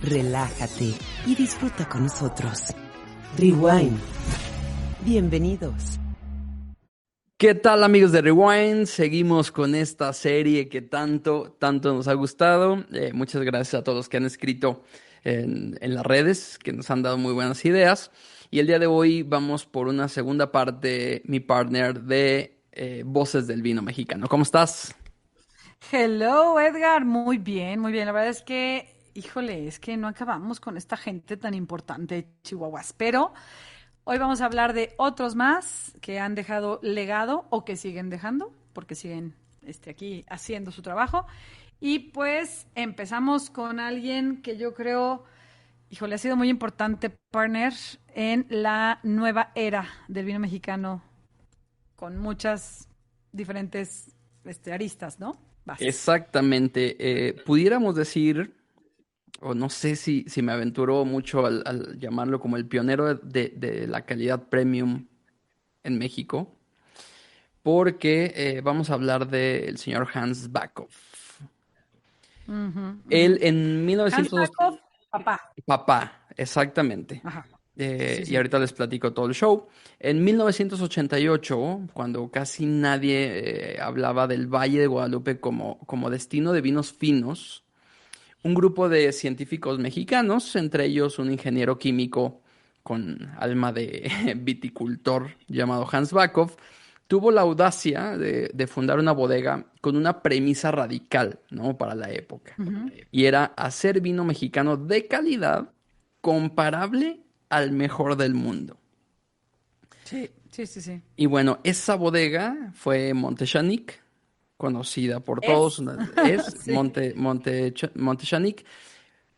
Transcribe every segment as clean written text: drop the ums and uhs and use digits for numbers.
relájate y disfruta con nosotros. Rewind. Bienvenidos. ¿Qué tal, amigos de Rewind? Seguimos con esta serie que tanto nos ha gustado. Muchas gracias a todos los que han escrito en las redes, que nos han dado muy buenas ideas. Y el día de hoy vamos por una segunda parte, mi partner, de Voces del Vino Mexicano. ¿Cómo estás? Hello, Edgar. Muy bien, muy bien. La verdad es que, híjole, es que no acabamos con esta gente tan importante de Chihuahuas. Pero hoy vamos a hablar de otros más que han dejado legado o que siguen dejando, porque siguen aquí haciendo su trabajo. Y pues empezamos con alguien que yo creo, híjole, ha sido muy importante, partner, en la nueva era del vino mexicano, con muchas diferentes aristas, ¿no? Vas. Exactamente. Pudiéramos decir, o no sé si me aventuró mucho al llamarlo como el pionero de la calidad premium en México, porque vamos a hablar del señor Hans Backhoff. Ujú, Él ujú. en Hans 1900... Backhoff, papá. Papá, exactamente. Ajá. Sí, Y sí. ahorita les platico todo el show. En 1988, cuando casi nadie hablaba del Valle de Guadalupe como destino de vinos finos, un grupo de científicos mexicanos, entre ellos un ingeniero químico con alma de viticultor llamado Hans Backhoff, tuvo la audacia de fundar una bodega con una premisa radical, ¿no? Para la época. Ujú. Y era hacer vino mexicano de calidad comparable al mejor del mundo. Sí, sí, sí, sí. Y bueno, esa bodega fue Montechanic, conocida por todos, Es. es Sí. Montechanic,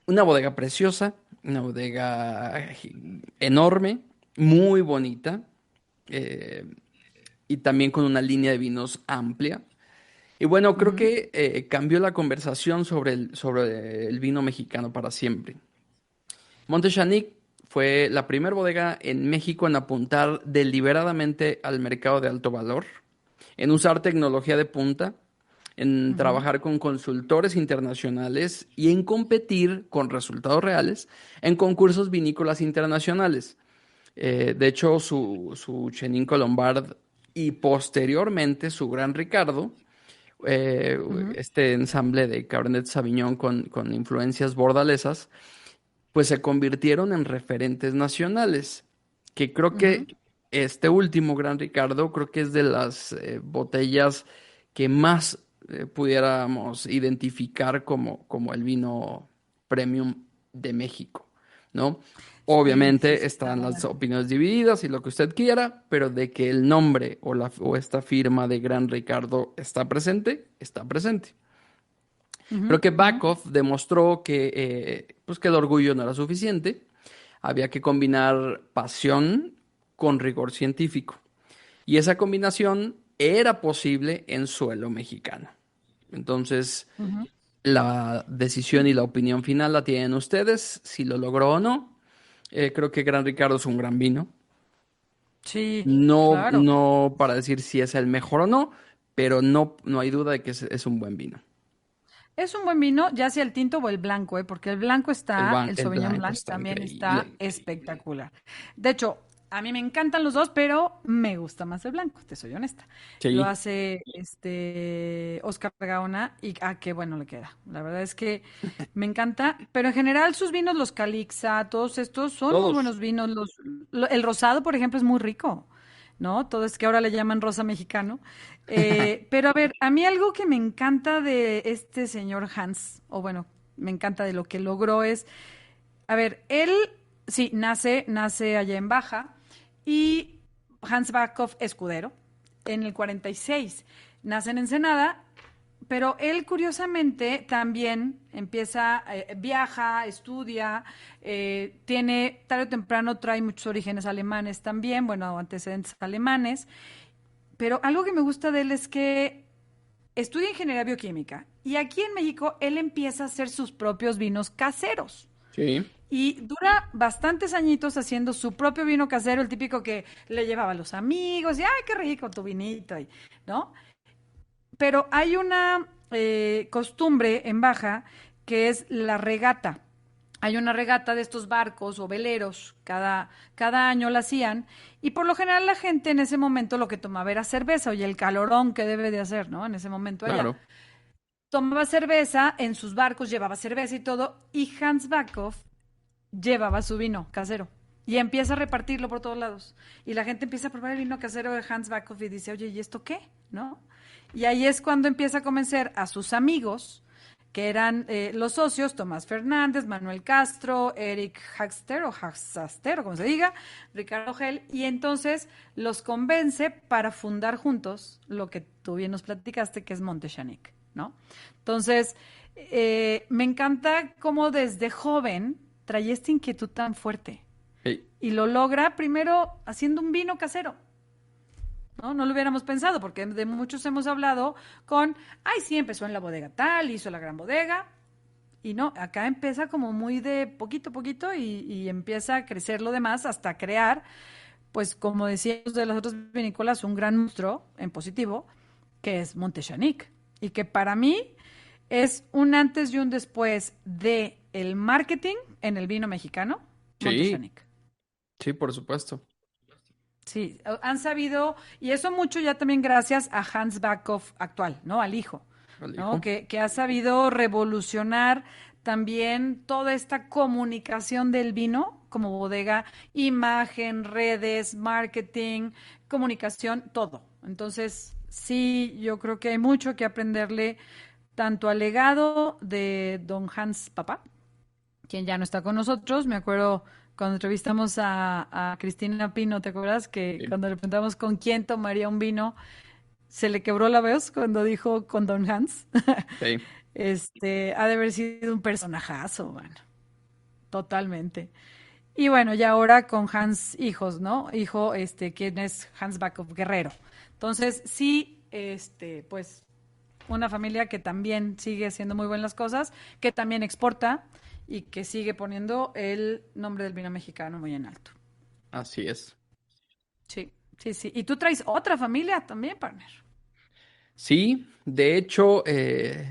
una bodega preciosa, una bodega enorme, muy bonita, eh, y también con una línea de vinos amplia. Y bueno, creo Ujú, que cambió la conversación sobre el vino mexicano para siempre. Montechanic fue la primera bodega en México en apuntar deliberadamente al mercado de alto valor, en usar tecnología de punta, en ujú, trabajar con consultores internacionales y en competir con resultados reales en concursos vinícolas internacionales. De hecho, su Chenin Colombard y posteriormente su Gran Ricardo, eh, ujú, este ensamble de Cabernet Sauvignon con influencias bordalesas, pues se convirtieron en referentes nacionales, que creo ujú. que este último Gran Ricardo, creo que es de las botellas que más pudiéramos identificar como el vino premium de México, ¿no? Sí, sí, Obviamente sí. La están las verdad. opiniones divididas y lo que usted quiera, pero de que el nombre o esta firma de Gran Ricardo está presente, está presente. Ujú, Creo que ujú. Backhoff demostró pues que el orgullo no era suficiente, había que combinar pasión con rigor científico. Y esa combinación era posible en suelo mexicano. Entonces, Ujú. la decisión y la opinión final la tienen ustedes, si lo logró o no. Creo que Gran Ricardo es un gran vino. Sí, No, claro. no para decir si es el mejor o no, pero no hay duda de que es un buen vino. Es un buen vino, ya sea el tinto o el blanco, ¿eh? Porque el blanco el El Sauvignon blanco Blanc está también está increíble. espectacular. De hecho, a mí me encantan los dos, pero me gusta más el blanco, te soy honesta. Lo Sí. hace Oscar Gaona y qué bueno le queda. La verdad es que me encanta, pero en general sus vinos, los Calixa, todos estos son muy Todos. buenos vinos. El rosado, por ejemplo, es muy rico, ¿no? Todo es que ahora le llaman rosa mexicano. Pero a ver, a mí algo que me encanta de este señor Hans, o bueno, me encanta de lo que logró es, a ver, él sí, nace allá en Baja y Hans Backhoff escudero en el 46. Nace en Ensenada, pero él curiosamente también empieza, viaja, estudia, tarde o temprano trae muchos orígenes alemanes también, bueno, antecedentes alemanes, pero algo que me gusta de él es que estudia ingeniería bioquímica y aquí en México él empieza a hacer sus propios vinos caseros. Sí. Y dura bastantes añitos haciendo su propio vino casero, el típico que le llevaba a los amigos, y ¡ay, qué rico tu vinito! ¿No? Pero hay una costumbre en Baja que es la regata. hay una regata de estos barcos o veleros, cada año la hacían, y por lo general la gente en ese momento lo que tomaba era cerveza, oye, el calorón que debe de hacer, ¿no? En ese momento allá. Claro. Tomaba cerveza, en sus barcos llevaba cerveza y todo, y Hans Backhoff llevaba su vino casero. Y empieza a repartirlo por todos lados. Y la gente empieza a probar el vino casero de Hans Backhoff y dice, oye, ¿y esto qué? ¿No? Y ahí es cuando empieza a convencer a sus amigos, que eran los socios, Tomás Fernández, Manuel Castro, Eric Haxter o Haxaster, o como se diga, Ricardo Gel, y entonces los convence para fundar juntos lo que tú bien nos platicaste, que es Montechanic, ¿no? Entonces, me encanta cómo desde joven traía esta inquietud tan fuerte Ey, y lo logra primero haciendo un vino casero. ¿No? No lo hubiéramos pensado, porque de muchos hemos hablado con, ay, sí, empezó en la bodega tal, hizo la gran bodega, y no, acá empieza como muy de poquito a poquito y empieza a crecer lo demás hasta crear, pues como decíamos de las otras vinícolas, un gran monstruo en positivo, que es Montechanic, y que para mí es un antes y un después de el marketing en el vino mexicano, sí, Montechanic. sí, por supuesto. Sí, han sabido, y eso mucho ya también gracias a Hans Backhoff actual, ¿no? Al hijo, Al ¿no? hijo. Que ha sabido revolucionar también toda esta comunicación del vino como bodega, imagen, redes, marketing, comunicación, todo. Entonces, sí, yo creo que hay mucho que aprenderle tanto al legado de don Hans Papá, quien ya no está con nosotros. Me acuerdo cuando entrevistamos a Cristina Pino, ¿te acuerdas? Que Sí, cuando le preguntamos con quién tomaría un vino, se le quebró la voz cuando dijo con Don Hans. sí. Ha de haber sido un personajazo, bueno, totalmente. Y bueno, y ahora con Hans hijos, ¿no? Hijo, quien es Hans Backhoff Guerrero. Entonces, sí, pues una familia que también sigue haciendo muy buenas cosas, que también exporta y que sigue poniendo el nombre del vino mexicano muy en alto. Así es. Sí, sí, sí. Y tú traes otra familia también, partner. Sí, de hecho,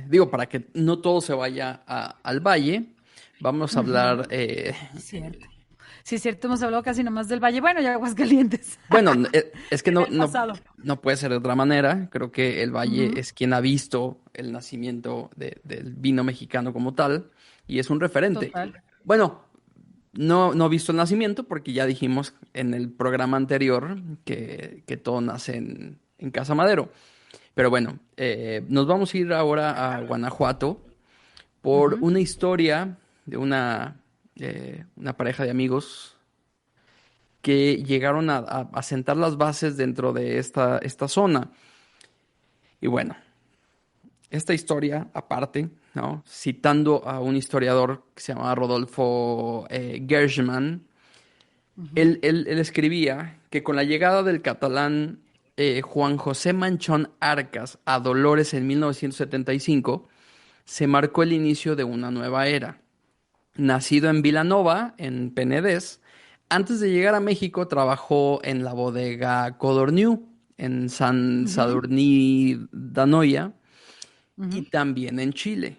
digo, para que no todo se vaya al valle, vamos a hablar, Ujú. Cierto. Sí, cierto, hemos hablado casi nomás del Valle. Bueno, y Aguascalientes. bueno, es que En el pasado. no puede ser de otra manera. Creo que el valle Ujú. es quien ha visto el nacimiento del vino mexicano como tal y es un referente. Total. Bueno, no he visto el nacimiento porque ya dijimos en el programa anterior que todo nace en Casa Madero. Pero bueno, nos vamos a ir ahora a Guanajuato por Ujú. una historia de una pareja de amigos que llegaron a sentar las bases dentro de esta zona. Y bueno, esta historia aparte, ¿no? Citando a un historiador que se llamaba Rodolfo Gershman, Ujú. él escribía que con la llegada del catalán Juan José Manchón Arcas a Dolores en 1975, se marcó el inicio de una nueva era. Nacido en Vilanova, en Penedés, antes de llegar a México trabajó en la bodega Codorniu, en San Ujú. Sadurní d'Anoia y Ujú. también en Chile.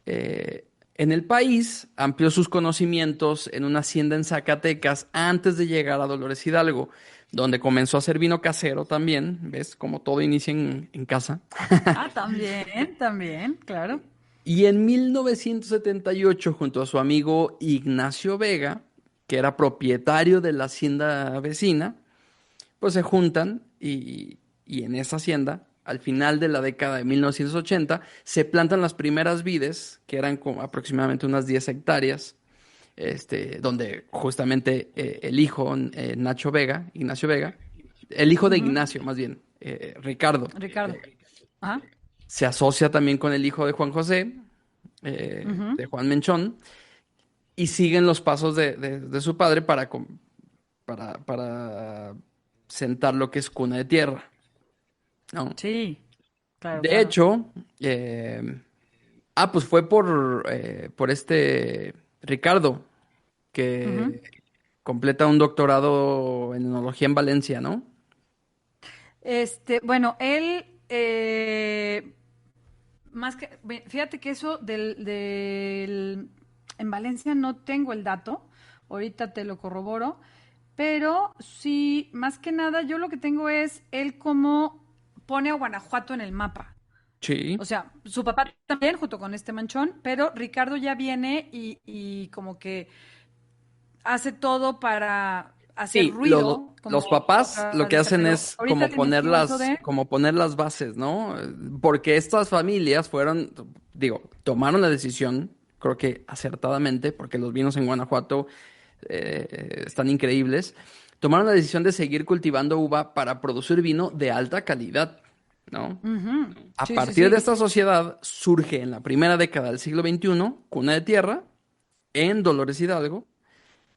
En el país amplió sus conocimientos en una hacienda en Zacatecas antes de llegar a Dolores Hidalgo, donde comenzó a hacer vino casero también, ¿ves? Como todo inicia en casa. Ah, también, también, claro. Y en 1978, junto a su amigo Ignacio Vega, que era propietario de la hacienda vecina, pues se juntan y en esa hacienda, al final de la década de 1980, se plantan las primeras vides, que eran como aproximadamente unas 10 hectáreas, donde justamente el hijo, Nacho Vega, Ignacio Vega, el hijo de Ujú. Ignacio más bien, Ricardo Ricardo. Vega, Ajá. se asocia también con el hijo de Juan José, Ujú. de Juan Menchón, y siguen los pasos de su padre para sentar lo que es cuna de tierra, ¿no? Sí, claro, De claro. hecho, pues fue por este Ricardo Ujú. que completa un doctorado en enología en Valencia, ¿no? Bueno, él, más que, fíjate que eso del En Valencia no tengo el dato, ahorita te lo corroboro, pero sí, más que nada, yo lo que tengo es él como pone a Guanajuato en el mapa. Sí. O sea, su papá también, junto con este manchón, pero Ricardo ya viene y como que hace todo para hacer Sí, ruido, los como papás lo otra que dice, hacen pero es ahorita el discurso de... como poner las bases, ¿no? Porque estas familias fueron, digo, tomaron la decisión, creo que acertadamente, porque los vinos en Guanajuato están increíbles, tomaron la decisión de seguir cultivando uva para producir vino de alta calidad, ¿no? Ujú. A Sí, sí, partir de sí. esta sociedad surge en la primera década del siglo XXI Cuna de Tierra en Dolores Hidalgo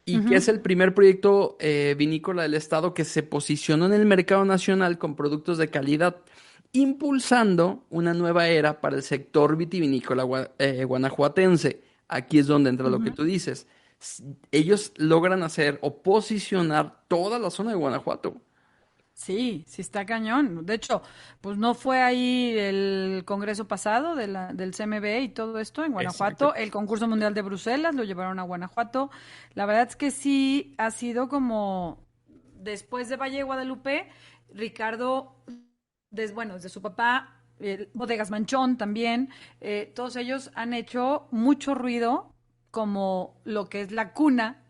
y que Ujú. es el primer proyecto vinícola del estado que se posicionó en el mercado nacional con productos de calidad, impulsando una nueva era para el sector vitivinícola guanajuatense. Aquí es donde entra lo que Ujú. tú dices. Ellos logran hacer o posicionar toda la zona de Guanajuato. Sí, sí está cañón. De hecho, pues no fue ahí el congreso pasado del CMB y todo esto en Exacto. Guanajuato. El concurso mundial de Bruselas lo llevaron a Guanajuato. La verdad es que sí ha sido como después de Valle de Guadalupe, Ricardo, bueno, desde su papá, Bodegas Manchón también, todos ellos han hecho mucho ruido como lo que es la cuna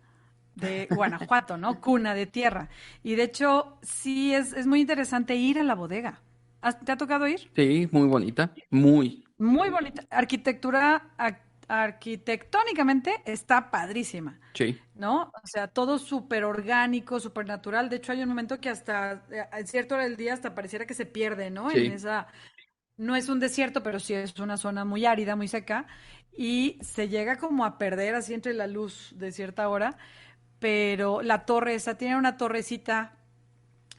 de Guanajuato, ¿no? Cuna de tierra. Y de hecho, sí es muy interesante ir a la bodega. ¿Te ha tocado ir? Sí, muy bonita, muy. Muy bonita. Arquitectónicamente está padrísima, Sí, ¿no? O sea, todo súper orgánico, súper natural. De hecho, hay un momento que hasta, a cierta hora del día, hasta pareciera que se pierde, ¿no? En sí. esa, no es un desierto, pero sí es una zona muy árida, muy seca, y se llega como a perder así entre la luz de cierta hora, pero la torre esa tiene una torrecita,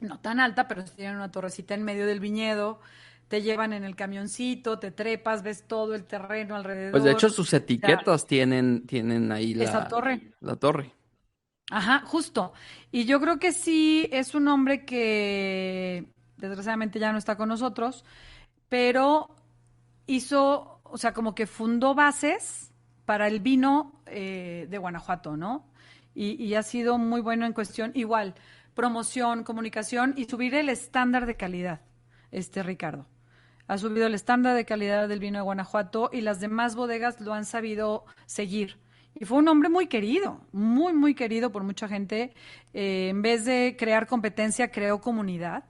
no tan alta, pero sí tiene una torrecita en medio del viñedo, te llevan en el camioncito, te trepas, ves todo el terreno Pues de hecho alrededor, sus o sea, etiquetas tienen ahí esa torre. la torre. Ajá, justo. Y yo creo que sí es un hombre que desgraciadamente ya no está con nosotros, pero hizo, o sea, como que fundó bases para el vino de Guanajuato, ¿no? Y ha sido muy bueno en cuestión, igual, promoción, comunicación y subir el estándar de calidad, Ricardo. Ha subido el estándar de calidad del vino de Guanajuato y las demás bodegas lo han sabido seguir. Y fue un hombre muy querido, muy, muy querido por mucha gente. En vez de crear competencia, creó comunidad.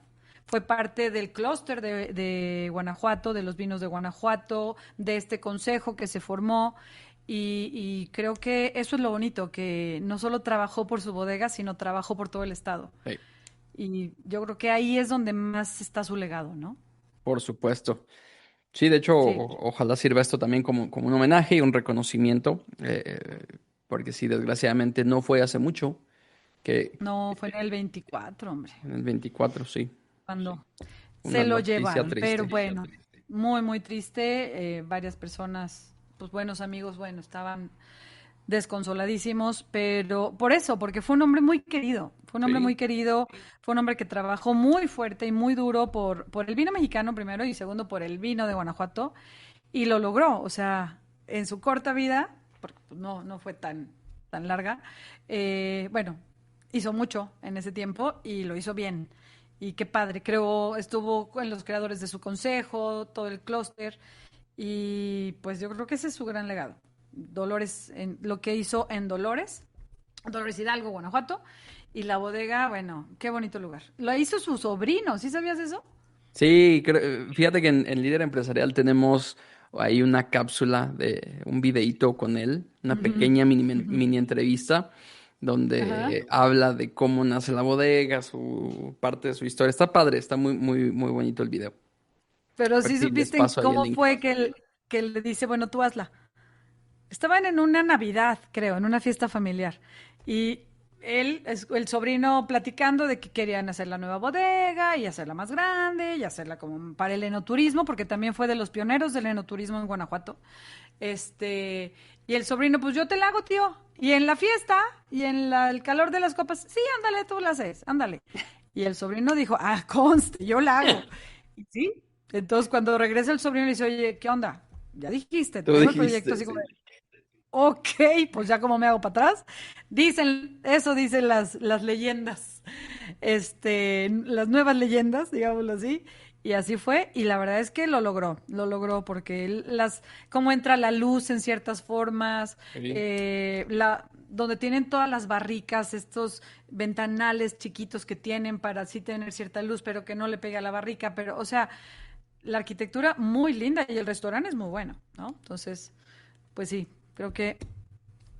Fue parte del clúster de Guanajuato, de los vinos de Guanajuato, de este consejo que se formó. Y creo que eso es lo bonito, que no solo trabajó por su bodega, sino trabajó por todo el estado. Sí, Y yo creo que ahí es donde más está su legado, ¿no? por supuesto. Sí, de hecho, Sí. ojalá sirva esto también como un homenaje y un reconocimiento, porque sí, desgraciadamente no fue hace mucho, que No, fue en el 24, hombre, en el 24, sí, cuando una se lo noticia llevaron. Pero triste. bueno, muy, muy triste. Varias personas, pues buenos amigos, bueno, estaban desconsoladísimos, pero por eso, porque fue un hombre muy querido, fue un hombre Sí, muy querido, fue un hombre que trabajó muy fuerte y muy duro por el vino mexicano primero y segundo por el vino de Guanajuato y lo logró, o sea, en su corta vida, porque pues, no fue tan larga, bueno, hizo mucho en ese tiempo y lo hizo bien. Y qué padre, creo, estuvo con los creadores de su consejo, todo el clúster, y pues yo creo que ese es su gran legado. Dolores, en, lo que hizo en Dolores, Dolores Hidalgo, Guanajuato, y la bodega, bueno, qué bonito lugar. Lo hizo su sobrino, ¿sí sabías eso? sí, fíjate que en Líder Empresarial tenemos ahí una cápsula de un videíto con él, una Ujú, pequeña ujú. mini entrevista Ajá. donde habla de cómo nace la bodega, su parte de su historia. Está padre, está muy, muy, muy bonito el video. Pero A ver sí si les supiste en paso ahí el cómo link. fue que le dice, bueno, tú hazla. Estaban en una Navidad, creo, en una fiesta familiar. Y el sobrino platicando de que querían hacer la nueva bodega y hacerla más grande y hacerla como para el enoturismo, porque también fue de los pioneros del enoturismo en Guanajuato. Y el sobrino, pues yo te la hago, tío. Y en la fiesta y en el calor de las copas, sí, ándale, tú la haces, ándale. Y el sobrino dijo, ah, conste, yo la hago. Y sí. Entonces, cuando regresa el sobrino, le dice, oye, ¿qué onda? Ya dijiste, Tú tengo el proyecto dijiste, así como sí. Ok, pues ya como me hago para atrás. Eso dicen las leyendas, las nuevas leyendas, digámoslo así. Y así fue, y la verdad es que lo logró porque cómo entra la luz en ciertas formas, Sí. donde tienen todas las barricas, estos ventanales chiquitos que tienen para así tener cierta luz, pero que no le pega a la barrica, pero, o sea, la arquitectura muy linda y el restaurante es muy bueno, ¿no? Entonces, pues sí, creo que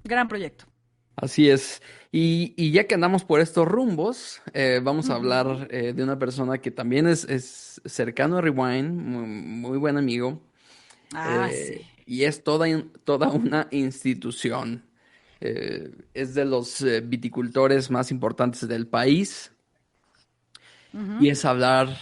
gran proyecto. Así es. Y ya que andamos por estos rumbos, vamos a Ujú. hablar de una persona que también es cercano a Rewind, muy buen amigo, Ah, sí. y es toda una institución. Es de los viticultores más importantes del país, y Ujú. es hablar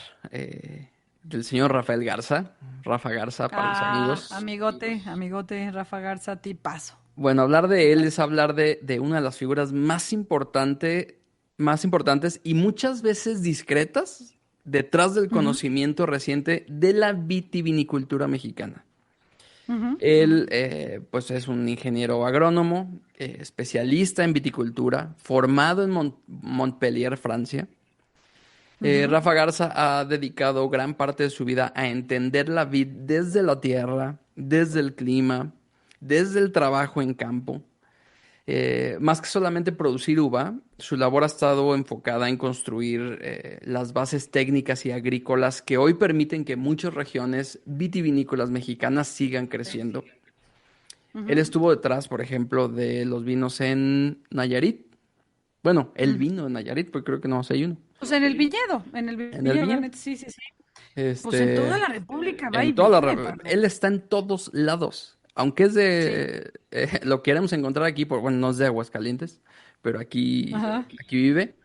del señor Rafael Garza, Rafa Garza para los Ah, amigos. amigote, amigote, Rafa Garza, tipazo, Bueno, hablar de él tipazo. es hablar de una de las figuras más importantes y muchas veces discretas detrás del Ujú, conocimiento reciente de la vitivinicultura mexicana. ujú, ujú, Él, pues, es un ingeniero agrónomo, especialista en viticultura, formado en Montpellier, Francia. ujú, Rafa Garza ha dedicado gran parte de su vida a entender la vid desde la tierra, desde el clima, desde el trabajo en campo. Más que solamente producir uva, su labor ha estado enfocada en construir las bases técnicas y agrícolas que hoy permiten que muchas regiones vitivinícolas mexicanas sigan creciendo. Él ujú, estuvo detrás, por ejemplo, de los vinos en Nayarit. Bueno, el ujú. vino en Nayarit, porque creo que no hay uno. Pues en el En el viñedo, la viñedo. neta, sí, sí, sí. Pues en toda Este, la República va y en toda viene, Pablo. él está en todos lados. Aunque Sí. lo queremos encontrar aquí, bueno, no es de Aguascalientes, pero Ajá. aquí vive.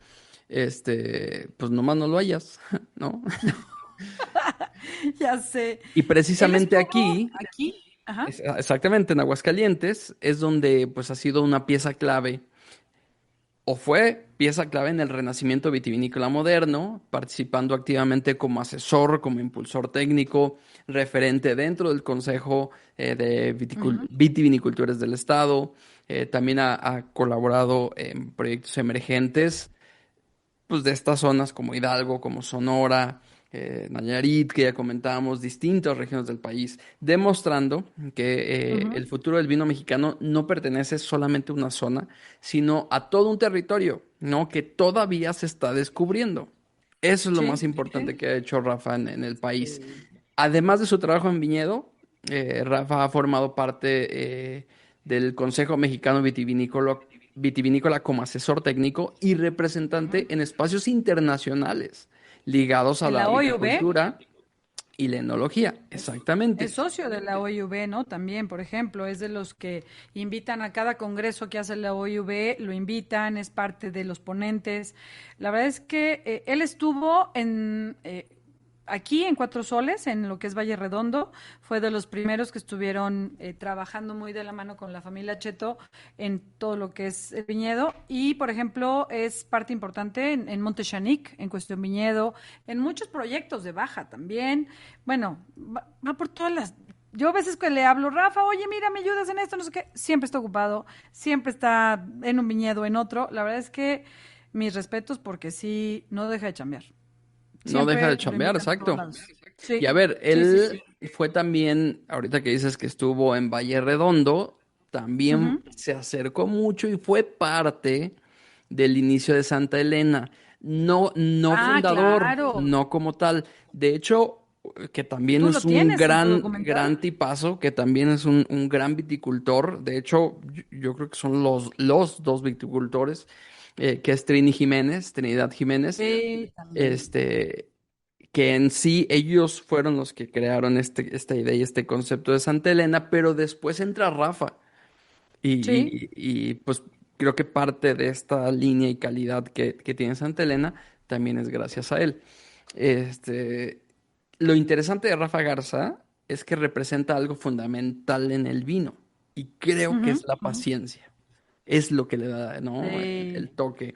Pues nomás no lo hayas, ¿no? Ya sé. Y Él precisamente estuvo aquí, aquí. Ajá. exactamente en Aguascalientes, es donde pues ha sido una pieza clave, o fue pieza clave en el renacimiento vitivinícola moderno, participando activamente como asesor, como impulsor técnico, referente dentro del Consejo de Ujú. Vitivinicultores del Estado. También ha colaborado en proyectos emergentes pues, de estas zonas como Hidalgo, como Sonora, Nayarit, que ya comentábamos, distintas regiones del país, demostrando que Ujú. el futuro del vino mexicano no pertenece solamente a una zona, sino a todo un territorio, ¿no? Que todavía se está descubriendo. Eso es lo más Sí, importante sí. que ha hecho Rafa en el país. Sí. Además de su trabajo en viñedo, Rafa ha formado parte del Consejo Mexicano Vitivinícola como asesor técnico y representante Ujú. en espacios internacionales ligados a En la la OIV. viticultura y la enología. Es, Exactamente. es socio de la OIV, ¿no? También, por ejemplo, es de los que invitan a cada congreso que hace la OIV, lo invitan, es parte de los ponentes. La verdad es que él estuvo aquí en Cuatro Soles, en lo que es Valle Redondo, fue de los primeros que estuvieron trabajando muy de la mano con la familia Cheto en todo lo que es el viñedo y, por ejemplo, es parte importante en Monte Chanic, en cuestión viñedo, en muchos proyectos de Baja también. Bueno, va por todas las... Yo a veces que le hablo, Rafa, oye, mira, me ayudas en esto, no sé qué, siempre está ocupado, siempre está en un viñedo, en otro. La verdad es que mis respetos porque sí, no deja de chambear. No deja de Siempre lo chambear, invitan a todos exacto. lados. Y Sí, a ver, sí, sí, él sí. fue también, ahorita que dices que estuvo en Valle Redondo, también Ujú. se acercó mucho y fue parte del inicio de Santa Elena. No, no Ah, fundador, claro. no como tal. De hecho, que también Tú es lo un tienes en tu documental. gran tipazo, que también es un gran viticultor. De hecho, yo creo que son los dos viticultores, que es Trinidad Jiménez. Sí, también. Este, que en sí ellos fueron los que crearon esta idea y este concepto de Santa Elena, pero después entra Rafa Sí. pues creo que parte de esta línea y calidad que tiene Santa Elena también es gracias a él. Este, lo interesante de Rafa Garza es que representa algo fundamental en el vino y creo que Ujú, es la ujú. paciencia. Es lo que le da, ¿no? El Sí. toque.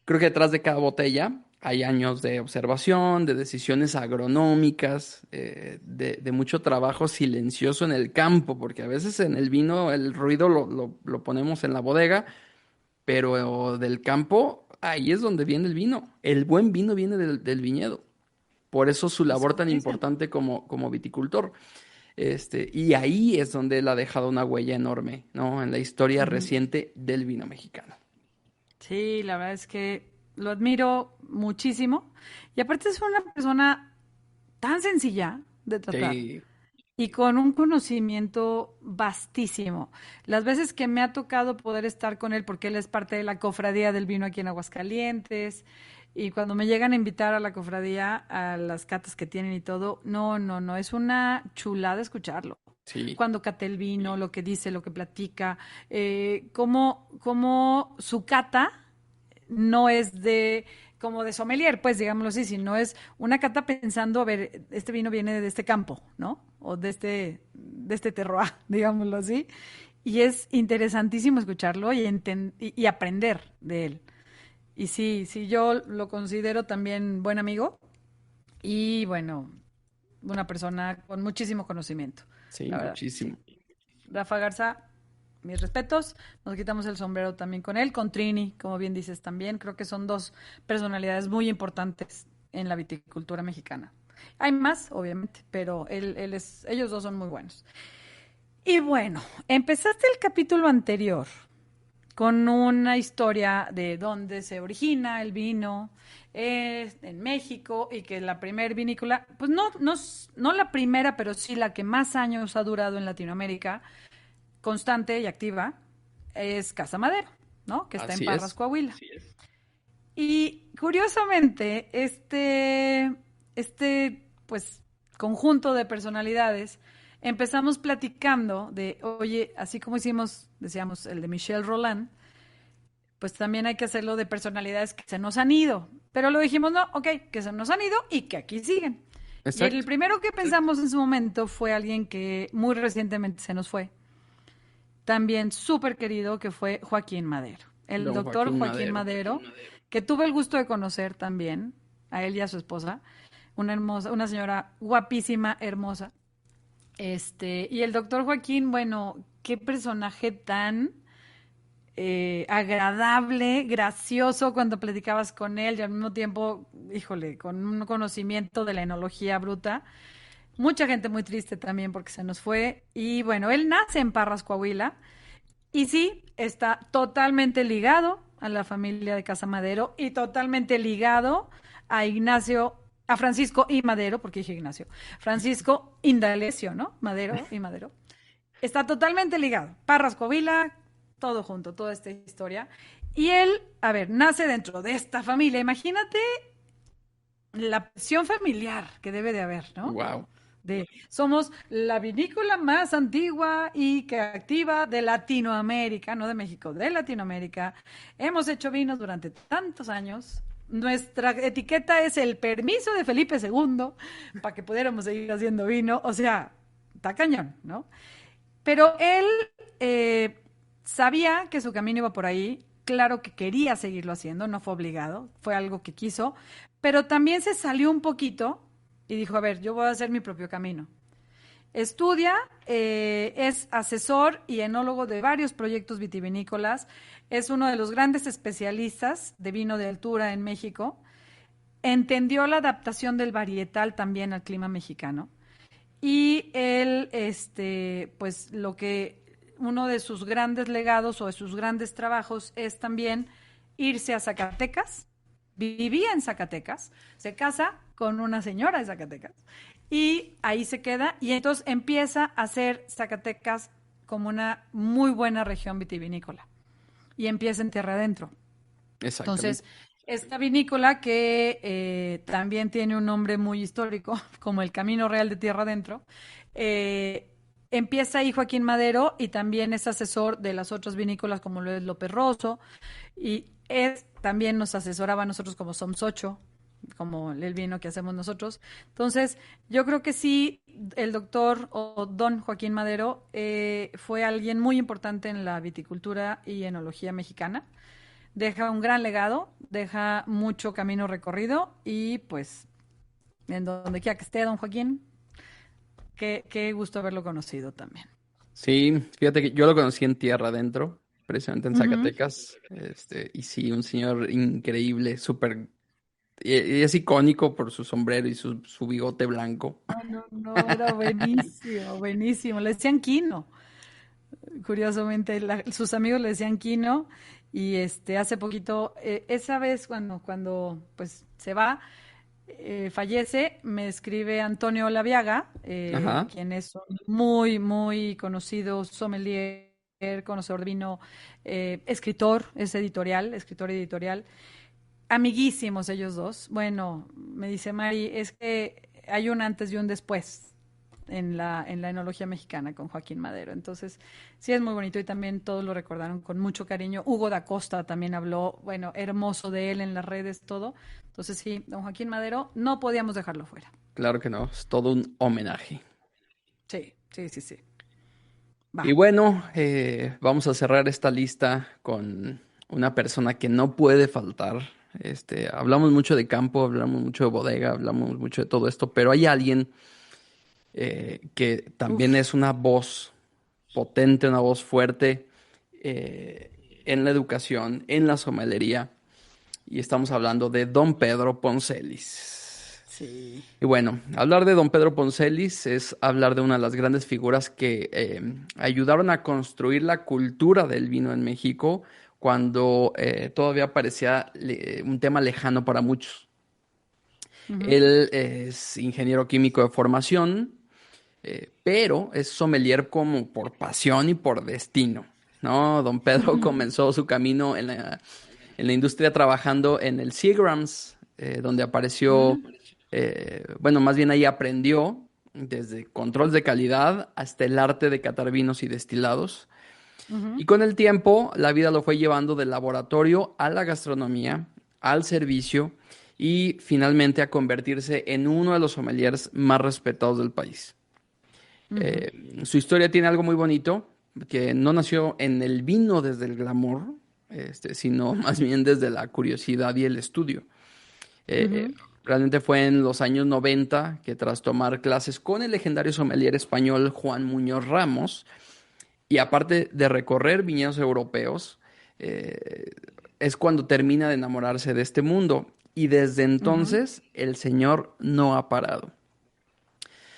Creo que detrás de cada botella hay años de observación, de decisiones agronómicas, de mucho trabajo silencioso en el campo, porque a veces en el vino el ruido lo ponemos en la bodega, pero del campo, ahí es donde viene el vino. El buen vino viene del viñedo. Por eso su labor Eso tan dicen. importante como viticultor. Y ahí es donde él ha dejado una huella enorme, ¿no? En la historia Ujú. reciente del vino mexicano. Sí, la verdad es que lo admiro muchísimo. Y aparte es una persona tan sencilla de tratar Sí, y con un conocimiento vastísimo. Las veces que me ha tocado poder estar con él, porque él es parte de la cofradía del vino aquí en Aguascalientes, y cuando me llegan a invitar a la cofradía, a las catas que tienen y todo, no, no, no, es una chulada escucharlo. sí, Cuando cata el vino, lo que dice, lo que platica, cómo su cata no es de como de sommelier, pues digámoslo así, sino es una cata pensando, a ver, este vino viene de este campo, ¿no? O de este terroir, digámoslo así. Y es interesantísimo escucharlo y aprender de él. Y sí, sí, yo lo considero también buen amigo y bueno, una persona con muchísimo conocimiento, sí, la verdad, sí. muchísimo. Rafa Garza, mis respetos. Nos quitamos el sombrero también con él, con Trini, como bien dices también. Creo que son dos personalidades muy importantes en la viticultura mexicana. Hay más, obviamente, pero ellos dos son muy buenos. Y bueno, empezaste el capítulo anterior con una historia de dónde se origina el vino en México y que la primer vinícola, pues no la primera, pero sí la que más años ha durado en Latinoamérica, constante y activa, es Casa Madero, ¿no? Que está en Así Parras, es. Coahuila. Y curiosamente, pues, conjunto de personalidades, empezamos platicando de, oye, así como hicimos, decíamos, el de Michel Roland, pues también hay que hacerlo de personalidades que se nos han ido. Pero lo dijimos, no, ok, que se nos han ido y que aquí siguen. Y el Exacto. primero que pensamos en su momento fue alguien que muy recientemente se nos fue, también súper querido, que fue Joaquín Madero. El Don doctor Joaquín Joaquín Madero. Madero, que tuve el gusto de conocer también, a él y a su esposa, una hermosa, una señora guapísima, hermosa. Y el doctor Joaquín, bueno, qué personaje tan agradable, gracioso cuando platicabas con él y al mismo tiempo, híjole, con un conocimiento de la enología bruta. Mucha gente muy triste también porque se nos fue. Y bueno, él nace en Parras, Coahuila, y sí, está totalmente ligado a la familia de Casa Madero y totalmente ligado a Ignacio, a Francisco y Madero, porque dije Ignacio, Francisco Indalecio, ¿no? Madero y Madero. Está totalmente ligado. Parras, Covila, todo junto, toda esta historia. Y él, a ver, nace dentro de esta familia. Imagínate la presión familiar que debe de haber, ¿no? Wow. Somos la vinícola más antigua y que activa de Latinoamérica, no de México, de Latinoamérica. Hemos hecho vinos durante tantos años. Nuestra etiqueta es el permiso de Felipe II para que pudiéramos seguir haciendo vino. O sea, está cañón, ¿no? Pero él eh, sabía que su camino iba por ahí. Claro que quería seguirlo haciendo, no fue obligado, fue algo que quiso, pero también se salió un poquito y dijo, a ver, yo voy a hacer mi propio camino. Estudia, es asesor y enólogo de varios proyectos vitivinícolas, es uno de los grandes especialistas de vino de altura en México, entendió la adaptación del varietal también al clima mexicano y él, pues lo que uno de sus grandes legados o de sus grandes trabajos es también irse a Zacatecas. Vivía en Zacatecas, se casa con una señora de Zacatecas y ahí se queda y entonces empieza a hacer Zacatecas como una muy buena región vitivinícola y empieza en tierra adentro. Entonces, Exactamente. esta vinícola que también tiene un nombre muy histórico, como el Camino Real de Tierra Adentro, eh, empieza ahí Joaquín Madero y también es asesor de las otras vinícolas como lo es López Rosso y también nos asesoraba a nosotros como Soms 8, como el vino que hacemos nosotros. Entonces, yo creo que sí, el doctor o don Joaquín Madero fue alguien muy importante en la viticultura y enología mexicana. deja un gran legado, deja mucho camino recorrido y pues en donde quiera que esté don Joaquín, qué gusto haberlo conocido también. Sí, fíjate que yo lo conocí en Tierra Adentro, precisamente en Ujú. Zacatecas, y sí, un señor increíble, súper, y es icónico por su sombrero y su bigote blanco. No, no, no, era buenísimo, buenísimo. Le decían Kino. Curiosamente, sus amigos le decían Kino y hace poquito, esa vez cuando pues se va, fallece, me escribe Antonio Laviaga, Ajá. quien es un muy, muy conocido sommelier, conocedor de vino, escritor, es editorial, escritor editorial, amiguísimos ellos dos. Bueno, me dice Mari, es que hay un antes y un después en la enología mexicana con Joaquín Madero. Entonces, sí es muy bonito y también todos lo recordaron con mucho cariño. Hugo da Costa también habló, bueno, hermoso de él en las redes, todo. Entonces, sí, don Joaquín Madero, no podíamos dejarlo fuera. Claro que no, es todo un homenaje. Sí, sí, sí, sí. Y Va. bueno, vamos a cerrar esta lista con una persona que no puede faltar. Hablamos mucho de campo, hablamos mucho de bodega, hablamos mucho de todo esto, pero hay alguien que también Uf. es una voz potente, una voz fuerte en la educación, en la somelería, y estamos hablando de don Pedro Poncelis. Sí. Y bueno, hablar de don Pedro Poncelis es hablar de una de las grandes figuras que ayudaron a construir la cultura del vino en México cuando todavía parecía un tema lejano para muchos. Ujú, Él es ingeniero químico de formación, pero es sommelier como por pasión y por destino, ¿no? Don Pedro ujú, comenzó su camino en la industria trabajando en el Seagrams, donde apareció, ujú, bueno, más bien ahí aprendió desde control de calidad hasta el arte de catar vinos y destilados. ujú. Y con el tiempo, la vida lo fue llevando del laboratorio a la gastronomía, al servicio y finalmente a convertirse en uno de los sommeliers más respetados del país. Ujú. Su historia tiene algo muy bonito, que no nació en el vino desde el glamour, sino más bien desde la curiosidad y el estudio. Eh, Ujú. Realmente fue en los años 90 que tras tomar clases con el legendario sommelier español Juan Muñoz Ramos, y aparte de recorrer viñedos europeos, eh, es cuando termina de enamorarse de este mundo. Y desde Ujú. entonces el señor no ha parado.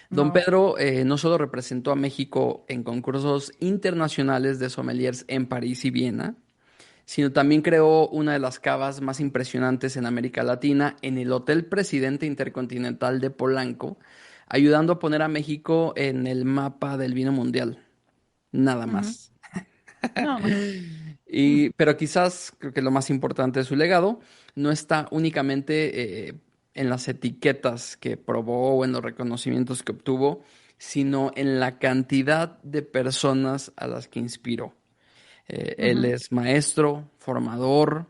Don No. Pedro no solo representó a México en concursos internacionales de sommeliers en París y Viena, sino también creó una de las cavas más impresionantes en América Latina en el Hotel Presidente Intercontinental de Polanco, ayudando a poner a México en el mapa del vino mundial. Nada Ujú. más. No más. Pero quizás creo que lo más importante de su legado no está únicamente en las etiquetas que probó o en los reconocimientos que obtuvo, sino en la cantidad de personas a las que inspiró. Él Ujú. es maestro, formador,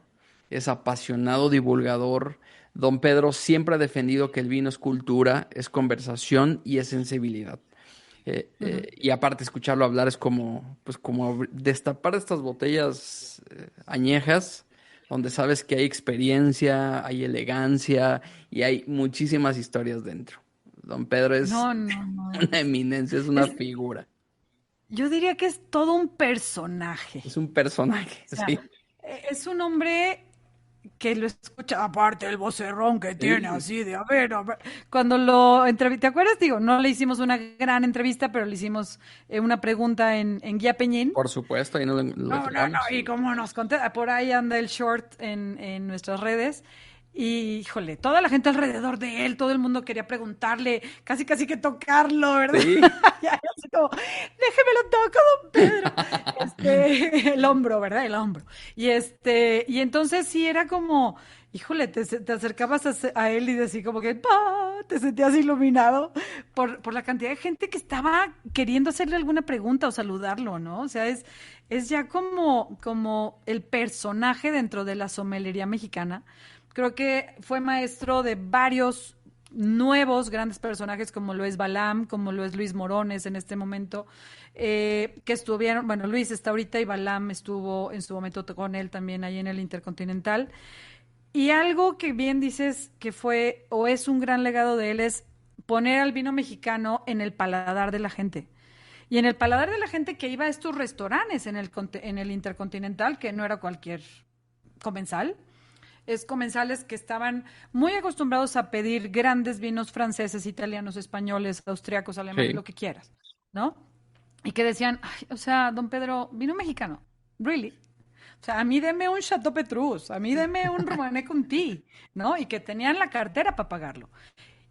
es apasionado divulgador. Don Pedro siempre ha defendido que el vino es cultura, es conversación y es sensibilidad. Ujú. Y aparte escucharlo hablar es como, pues como destapar estas botellas añejas, donde sabes que hay experiencia, hay elegancia y hay muchísimas historias dentro. Don Pedro es No, no, no. una eminencia, es una Es, figura, yo diría que es todo un personaje. es un personaje, O sea, sí. es un hombre que lo escucha, aparte el vocerrón que tiene Sí, así de, a ver. Cuando lo entrevisté, ¿te acuerdas? Digo, no le hicimos una gran entrevista, pero le hicimos una pregunta en Guía Peñín. por supuesto, ahí no lo No, no, no, checamos. y cómo nos contesta, por ahí anda el short en nuestras redes. Y híjole, toda la gente alrededor de él, todo el mundo quería preguntarle, casi casi que tocarlo, ¿verdad? Sí, Ya, así como, déjemelo toco, don Pedro. El hombro, ¿verdad? El hombro. Y entonces sí era como, híjole, te acercabas a él y decía como que, ¡pa! Te sentías iluminado por la cantidad de gente que estaba queriendo hacerle alguna pregunta o saludarlo, ¿no? O sea, es ya como el personaje dentro de la somelería mexicana. Creo que fue maestro de varios nuevos grandes personajes como lo es Balam, como lo es Luis Morones en este momento, que estuvieron, bueno, Luis está ahorita y Balam estuvo en su momento con él también ahí en el Intercontinental. Y algo que bien dices que fue o es un gran legado de él es poner al vino mexicano en el paladar de la gente. Y en el paladar de la gente que iba a estos restaurantes en el Intercontinental, que no era cualquier comensal, es comensales que estaban muy acostumbrados a pedir grandes vinos franceses, italianos, españoles, austriacos, alemanes, Sí. lo que quieras, ¿no? Y que decían, "Ay, o sea, don Pedro, vino mexicano, really? O sea, a mí deme un Chateau Petrus, a mí deme un Romanée Conti, ¿no? Y que tenían la cartera para pagarlo.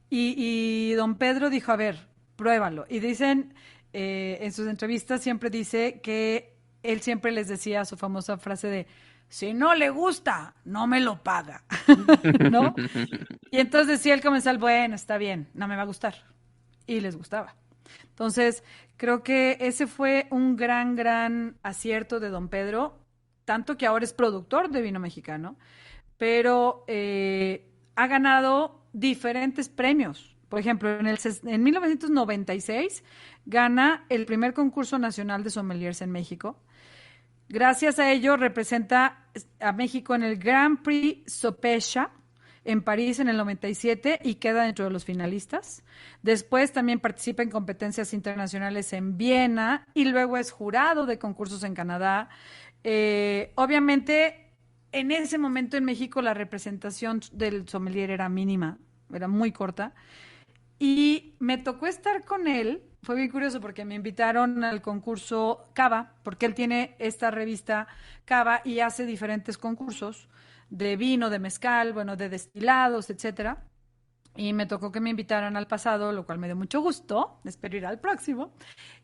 Y don Pedro dijo, a ver, pruébalo. Y dicen, en sus entrevistas siempre dice que él siempre les decía su famosa frase de, si no le gusta, no me lo paga, ¿no? Y entonces decía el comensal, bueno, está bien, no me va a gustar. Y les gustaba. Entonces, creo que ese fue un gran, gran acierto de don Pedro, tanto que ahora es productor de vino mexicano, pero ha ganado diferentes premios. Por ejemplo, en 1996 gana el primer concurso nacional de sommeliers en México. Gracias a ello representa a México en el Grand Prix Sopecha en París en el 97 y queda dentro de los finalistas. Después también participa en competencias internacionales en Viena y luego es jurado de concursos en Canadá. Obviamente, en ese momento en México la representación del sommelier era mínima, era muy corta. Y me tocó estar con él, fue bien curioso porque me invitaron al concurso Cava, porque él tiene esta revista Cava y hace diferentes concursos de vino, de mezcal, bueno, de destilados, etcétera. Y me tocó que me invitaran al pasado, lo cual me dio mucho gusto, espero ir al próximo.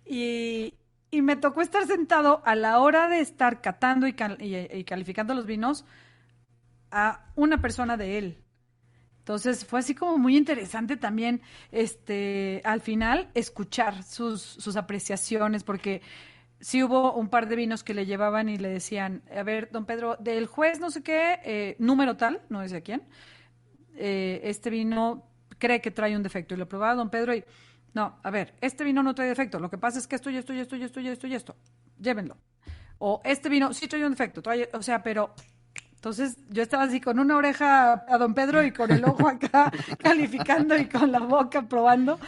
Y me tocó estar sentado a la hora de estar catando y calificando los vinos a una persona de él. Entonces fue así como muy interesante también, al final, escuchar sus apreciaciones, porque sí hubo un par de vinos que le llevaban y le decían, a ver, don Pedro, del juez no sé qué, número tal, no decía quién, este vino cree que trae un defecto. Y lo probaba don Pedro y, no, a ver, este vino no trae defecto, lo que pasa es que esto y esto y esto y esto y esto y esto, llévenlo. O este vino sí trae un defecto, o sea, pero... Entonces yo estaba así con una oreja a don Pedro y con el ojo acá calificando y con la boca probando,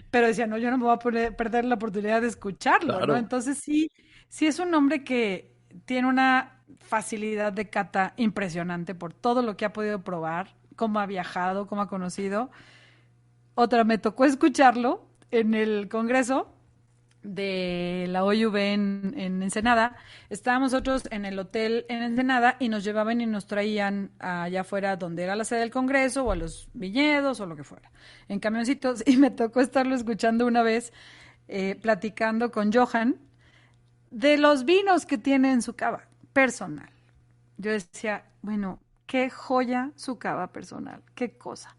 pero decía, no, yo no me voy a perder la oportunidad de escucharlo, ¿no? Claro. Entonces sí es un hombre que tiene una facilidad de cata impresionante por todo lo que ha podido probar, cómo ha viajado, cómo ha conocido. Otra, me tocó escucharlo en el Congreso de la OIV en Ensenada. Estábamos nosotros en el hotel en Ensenada y nos llevaban y nos traían allá afuera donde era la sede del Congreso o a los viñedos o lo que fuera, en camioncitos. Y me tocó estarlo escuchando una vez, platicando con Johan de los vinos que tiene en su cava personal. Yo decía, bueno, qué joya su cava personal, qué cosa.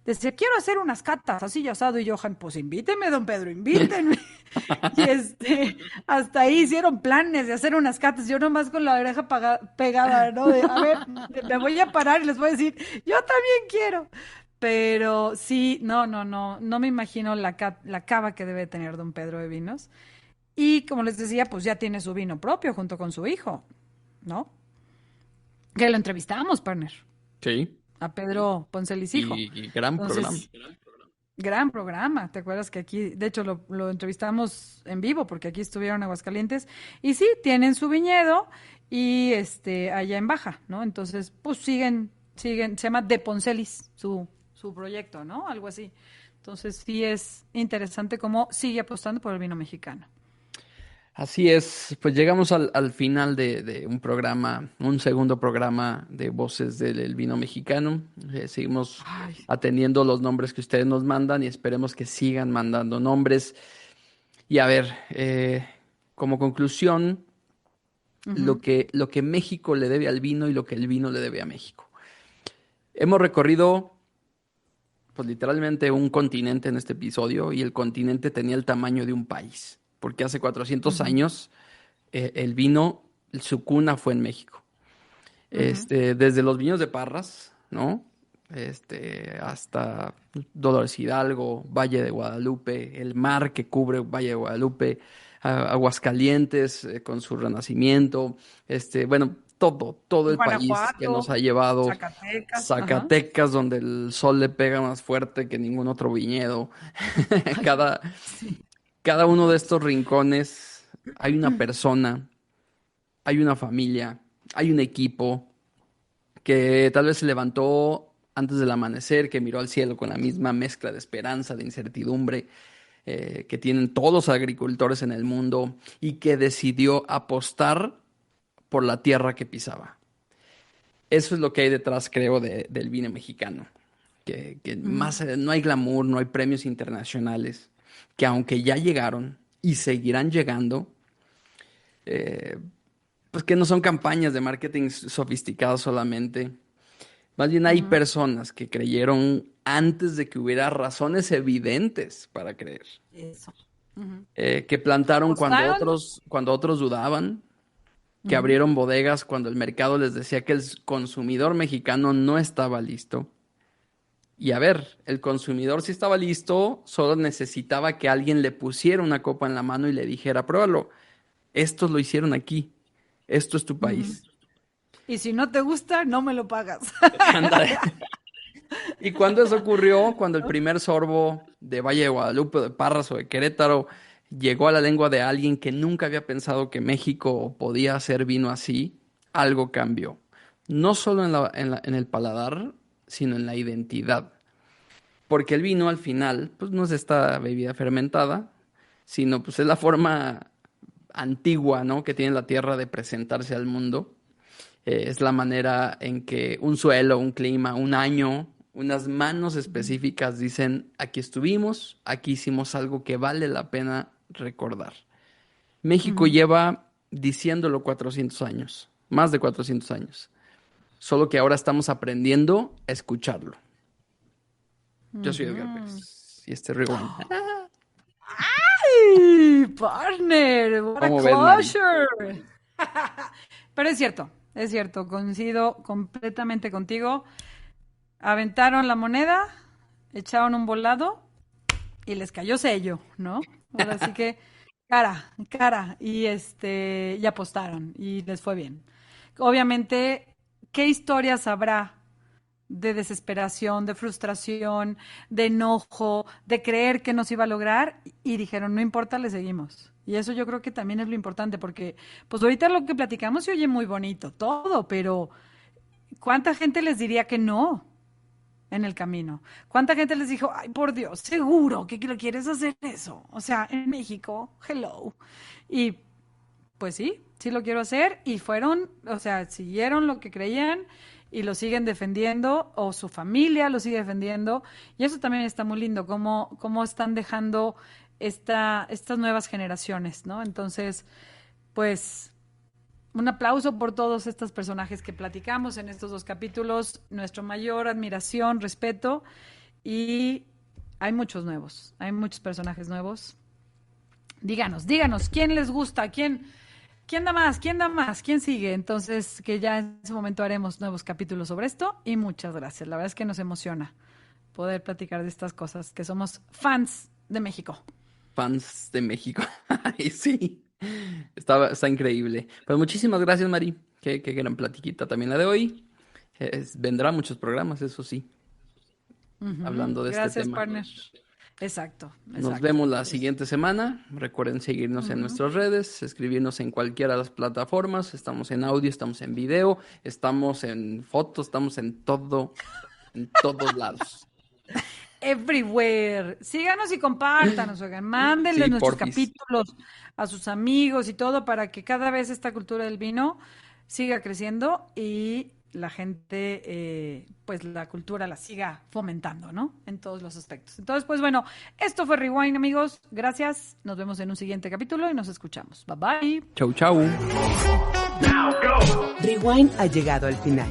Decía, quiero hacer unas catas así y asado, y Johan, pues invíteme, don Pedro, invítenme. Y hasta ahí hicieron planes de hacer unas catas, yo nomás con la oreja pegada, ¿no? De, a ver, me voy a parar y les voy a decir, yo también quiero. Pero sí, no me imagino la cava que debe tener don Pedro de vinos. Y como les decía, pues ya tiene su vino propio junto con su hijo, ¿no? Que lo entrevistamos, partner, Sí. a Pedro Poncelis hijo. Y gran programa. Entonces, gran programa. ¿Te acuerdas que aquí, de hecho, lo entrevistamos en vivo porque aquí estuvieron en Aguascalientes? Y sí, tienen su viñedo y allá en Baja, ¿no? Entonces, pues siguen, se llama De Poncelis, su proyecto, ¿no? Algo así. Entonces, sí es interesante cómo sigue apostando por el vino mexicano. Así es, pues llegamos al final de un programa, un segundo programa de Voces del Vino Mexicano. Seguimos Ay, atendiendo los nombres que ustedes nos mandan y esperemos que sigan mandando nombres. Y a ver, como conclusión, ujú, lo que México le debe al vino y lo que el vino le debe a México. Hemos recorrido, pues literalmente un continente en este episodio y el continente tenía el tamaño de un país, porque hace 400 ujú, años el vino, su cuna fue en México. ujú, Desde los viños de Parras, ¿no? hasta Dolores Hidalgo, Valle de Guadalupe, el mar que cubre Valle de Guadalupe, Aguascalientes con su renacimiento, bueno, todo el país que nos Guanajuato, ha llevado, Zacatecas, ajá. Zacatecas, donde el sol le pega más fuerte que ningún otro viñedo. Cada, Sí. cada uno de estos rincones hay una persona, hay una familia, hay un equipo que tal vez se levantó antes del amanecer, que miró al cielo con la misma mezcla de esperanza, de incertidumbre, que tienen todos los agricultores en el mundo y que decidió apostar por la tierra que pisaba. Eso es lo que hay detrás, creo, del vino mexicano. Que Ujú. más no hay glamour, no hay premios internacionales, que aunque ya llegaron y seguirán llegando, eh, pues que no son campañas de marketing sofisticadas solamente. Más bien hay Ujú. personas que creyeron antes de que hubiera razones evidentes para creer. Eso. Ujú. Que plantaron Apostaron. cuando otros dudaban, que Ujú. abrieron bodegas cuando el mercado les decía que el consumidor mexicano no estaba listo. Y a ver, el consumidor sí estaba listo, solo necesitaba que alguien le pusiera una copa en la mano y le dijera, pruébalo, estos lo hicieron aquí, esto es tu Ujú. país. Y si no te gusta, no me lo pagas. Ándale. Y cuando eso ocurrió, cuando el primer sorbo de Valle de Guadalupe, de Parras o de Querétaro llegó a la lengua de alguien que nunca había pensado que México podía hacer vino así, algo cambió. No solo en el paladar, sino en la identidad. Porque el vino al final, pues no es esta bebida fermentada, sino pues es la forma antigua, ¿no? Que tiene la tierra de presentarse al mundo. Es la manera en que un suelo, un clima, un año, unas manos específicas dicen, aquí estuvimos, aquí hicimos algo que vale la pena recordar. México Ujú. lleva diciéndolo 400 años, más de 400 años, solo que ahora estamos aprendiendo a escucharlo. Yo soy Edgar Ujú. Pérez y este es Rewind. ¡Ay, partner! What a ¿Cómo ves, Mari? closure. Pero es cierto, coincido completamente contigo. Aventaron la moneda, echaron un volado y les cayó sello, ¿no? Ahora sí que cara, y apostaron y les fue bien. Obviamente, ¿qué historias habrá de desesperación, de frustración, de enojo, de creer que no se iba a lograr? Y dijeron, no importa, le seguimos. Y eso yo creo que también es lo importante, porque pues ahorita lo que platicamos se oye muy bonito, todo, pero ¿cuánta gente les diría que no en el camino? ¿Cuánta gente les dijo, ay, por Dios, seguro que lo quieres hacer eso? O sea, en México, hello. Y pues sí, sí lo quiero hacer. Y fueron, o sea, siguieron lo que creían y lo siguen defendiendo, o su familia lo sigue defendiendo. Y eso también está muy lindo, cómo están dejando estas nuevas generaciones, ¿no? Entonces, pues un aplauso por todos estos personajes que platicamos en estos dos capítulos, nuestra mayor admiración, respeto, y hay muchos nuevos, hay muchos personajes nuevos. Díganos, ¿quién les gusta? ¿Quién da más? ¿Quién da más? ¿Quién sigue? Entonces, que ya en ese momento haremos nuevos capítulos sobre esto y muchas gracias. La verdad es que nos emociona poder platicar de estas cosas, que somos fans de México. Fans de México. Ay, sí, está increíble. Pues muchísimas gracias, Mari. Qué gran platiquita también la de hoy. Vendrá muchos programas, eso sí, Ujú. hablando de este Gracias, tema. partner. Exacto, Nos exacto. vemos la siguiente semana. Recuerden seguirnos en Ujú. nuestras redes, escribirnos en cualquiera de las plataformas. Estamos en audio, estamos en video, estamos en fotos, estamos en todos lados. Everywhere. Síganos y compártanos, oigan. Mándenle Sí, nuestros porfis. capítulos a sus amigos y todo para que cada vez esta cultura del vino siga creciendo y la gente, pues la cultura la siga fomentando, ¿no? En todos los aspectos. Entonces, pues bueno, esto fue Rewind, amigos. Gracias. Nos vemos en un siguiente capítulo y nos escuchamos. Bye bye. Chau, chau. Rewind ha llegado al final.